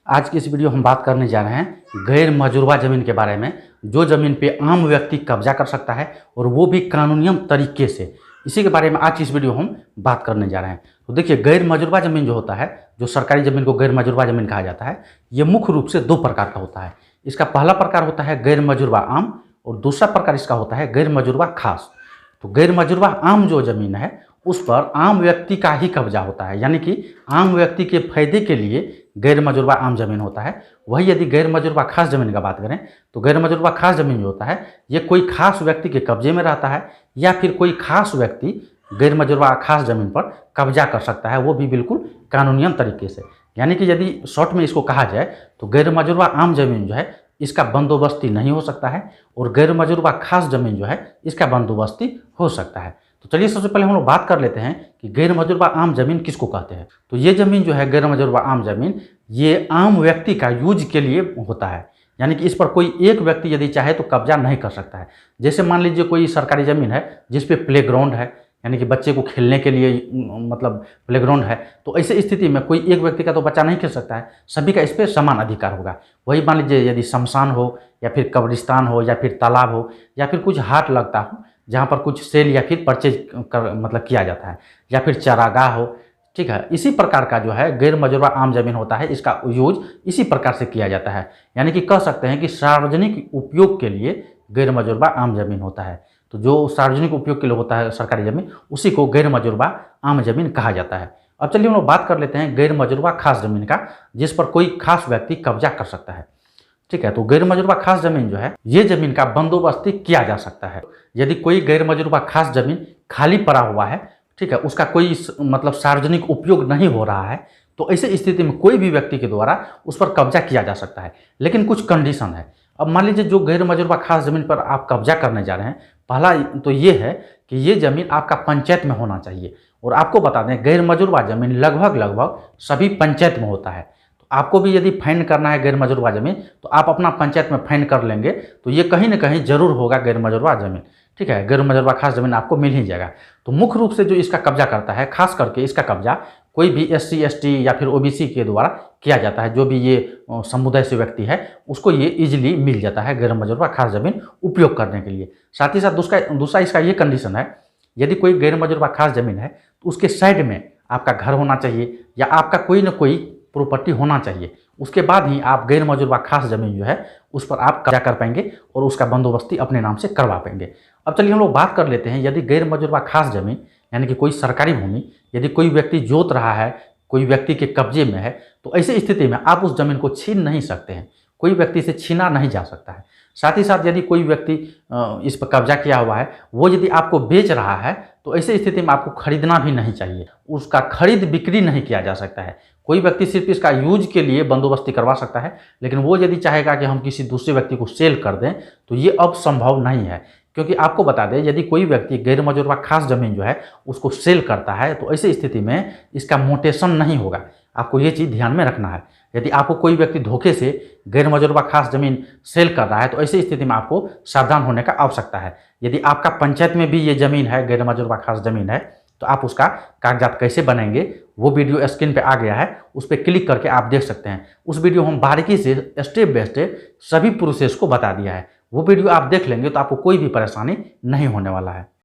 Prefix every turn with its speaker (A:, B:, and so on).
A: आज की इस वीडियो हम बात करने जा रहे हैं गैर मजुरवा ज़मीन के बारे में, जो ज़मीन पे आम व्यक्ति कब्जा कर सकता है और वो भी कानूनियन तरीके से। इसी के बारे में आज की इस वीडियो हम बात करने जा रहे हैं। तो देखिए, गैर मजुरवा ज़मीन जो होता है, जो सरकारी ज़मीन को गैर मजुरवा ज़मीन कहा जाता है, ये मुख्य रूप से दो प्रकार का होता है। इसका पहला प्रकार होता है गैर मजुरवा आम और दूसरा प्रकार इसका होता है गैर मजुरवा खास। तो गैर मजुरवा आम जो ज़मीन है उस पर आम व्यक्ति का ही कब्जा होता है, यानी कि आम व्यक्ति के फायदे के लिए गैर मजुरवा आम ज़मीन होता है। वही यदि गैर मजुरवा खास ज़मीन का बात करें तो गैर मजुरवा खास ज़मीन जो होता है ये कोई खास व्यक्ति के कब्जे में रहता है, या फिर कोई खास व्यक्ति गैर मजुरवा खास ज़मीन पर कब्जा कर सकता है, वो भी बिल्कुल कानूनियन तरीके से। यानी कि यदि शॉर्ट में इसको कहा जाए तो गैर मजुरवा आम ज़मीन जो है इसका बंदोबस्ती नहीं हो सकता है, और गैर मजुरवा खास ज़मीन जो है इसका बंदोबस्ती हो सकता है। तो चलिए सबसे पहले हम लोग बात कर लेते हैं कि गैर मजुरवा आम ज़मीन किसको कहते हैं। तो ये ज़मीन जो है गैर मजुरवा आम ज़मीन, ये आम व्यक्ति का यूज के लिए होता है, यानी कि इस पर कोई एक व्यक्ति यदि चाहे तो कब्जा नहीं कर सकता है। जैसे मान लीजिए कोई सरकारी ज़मीन है जिस पे प्लेग्राउंड है, यानी कि बच्चे को खेलने के लिए मतलब प्लेग्राउंड है, तो ऐसे स्थिति में कोई एक व्यक्ति का तो बच्चा नहीं खेल सकता है, सभी का इस पर समान अधिकार होगा। वही मान लीजिए यदि शमशान हो या फिर कब्रिस्तान हो या फिर तालाब हो या फिर कुछ हाट लगता हो जहाँ पर कुछ सेल या फिर परचेज कर मतलब किया जाता है, या फिर चारागाह हो, ठीक है, इसी प्रकार का जो है गैर मजुरवा आम ज़मीन होता है, इसका यूज इसी प्रकार से किया जाता है। यानी कि कह सकते हैं कि सार्वजनिक उपयोग के लिए गैर मजुरवा आम ज़मीन होता है। तो जो सार्वजनिक उपयोग के लिए होता है सरकारी ज़मीन, उसी को गैर मजुरवा आम ज़मीन कहा जाता है। अब चलिए हम लोग बात कर लेते हैं गैर मजुरवा खास ज़मीन का, जिस पर कोई खास व्यक्ति कब्जा कर सकता है। ठीक है, तो गैर मजुरवा खास ज़मीन जो है ये ज़मीन का बंदोबस्ती किया जा सकता है। यदि कोई गैर मजुरवा खास ज़मीन खाली पड़ा हुआ है, ठीक है, उसका कोई मतलब सार्वजनिक उपयोग नहीं हो रहा है, तो ऐसे स्थिति में कोई भी व्यक्ति के द्वारा उस पर कब्जा किया जा सकता है, लेकिन कुछ कंडीशन है। अब मान लीजिए जो गैर मजुरवा खास ज़मीन पर आप कब्जा करने जा रहे हैं, पहला तो ये है कि ये ज़मीन आपका पंचायत में होना चाहिए। और आपको बता दें गैर मजुरवा ज़मीन लगभग सभी पंचायत में होता है। तो आपको भी यदि फाइन करना है गैर मजुरवा ज़मीन, तो आप अपना पंचायत में फाइन कर लेंगे, तो ये कहीं ना कहीं जरूर होगा गैर मजुरवा ज़मीन। ठीक है, गैर मजुरवा खास ज़मीन आपको मिल ही जाएगा। तो मुख्य रूप से जो इसका कब्जा करता है, खास करके इसका कब्जा कोई भी SC ST या फिर OBC के द्वारा किया जाता है। जो भी ये समुदाय से व्यक्ति है उसको ये इजीली मिल जाता है गैर मजुरवा खास ज़मीन उपयोग करने के लिए। साथ ही साथ दूसरा इसका ये कंडीशन है, यदि कोई गैर मजुरवा खास ज़मीन है तो उसके साइड में आपका घर होना चाहिए या आपका कोई ना कोई प्रॉपर्टी होना चाहिए। उसके बाद ही आप गैर मजुरवा खास ज़मीन जो है उस पर आप कब्जा कर पाएंगे और उसका बंदोबस्ती अपने नाम से करवा पाएंगे। अब चलिए हम लोग बात कर लेते हैं, यदि गैर मजुरवा खास ज़मीन यानी कि कोई सरकारी भूमि यदि कोई व्यक्ति जोत रहा है, कोई व्यक्ति के कब्जे में है, तो ऐसी स्थिति में आप उस ज़मीन को छीन नहीं सकते हैं, कोई व्यक्ति से छीना नहीं जा सकता है। साथ ही साथ यदि कोई व्यक्ति इस पर कब्जा किया हुआ है, वो यदि आपको बेच रहा है, तो ऐसी स्थिति में आपको खरीदना भी नहीं चाहिए, उसका खरीद बिक्री नहीं किया जा सकता है। कोई व्यक्ति सिर्फ इसका यूज के लिए बंदोबस्ती करवा सकता है, लेकिन वो यदि चाहेगा कि हम किसी दूसरे व्यक्ति को सेल कर दें तो ये अब संभव नहीं है। क्योंकि आपको बता दें, यदि कोई व्यक्ति गैर मजुरवा खास ज़मीन जो है उसको सेल करता है, तो ऐसी स्थिति में इसका मोटेशन नहीं होगा। आपको ये चीज़ ध्यान में रखना है। यदि आपको कोई व्यक्ति धोखे से गैर मजुरवा खास ज़मीन सेल कर रहा है, तो ऐसी स्थिति में आपको सावधान होने का आवश्यकता है। यदि आपका पंचायत में भी ये ज़मीन है, गैर मजुरवा खास ज़मीन है, तो आप उसका कागजात कैसे बनेंगे वो वीडियो स्क्रीन पे आ गया है, उस पर क्लिक करके आप देख सकते हैं। उस वीडियो हम बारीकी से स्टेप बाय स्टेप सभी प्रोसेस को बता दिया है। वो वीडियो आप देख लेंगे तो आपको कोई भी परेशानी नहीं होने वाला है।